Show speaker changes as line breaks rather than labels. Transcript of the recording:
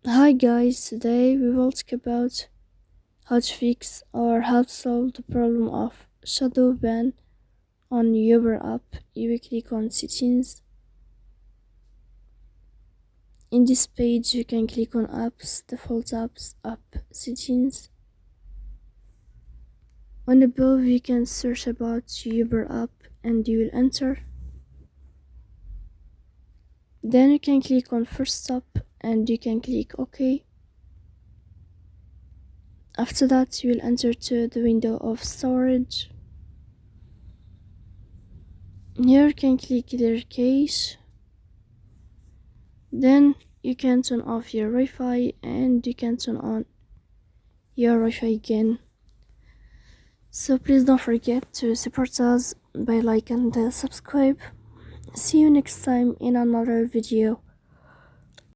Hi guys, today we will talk about how to fix or how to solve the problem of Shadowban on your app. You will click on settings. In this page you can click on apps, default apps, app settings. On above you can search about your app and you will enter. Then you can click on first step and you can click OK. After that you will enter to the window of storage. Here you can click clear cache. Then you can turn off your Wi-Fi and you can turn on your Wi-Fi again. So please don't forget to support us by like and subscribe. See you next time in another video.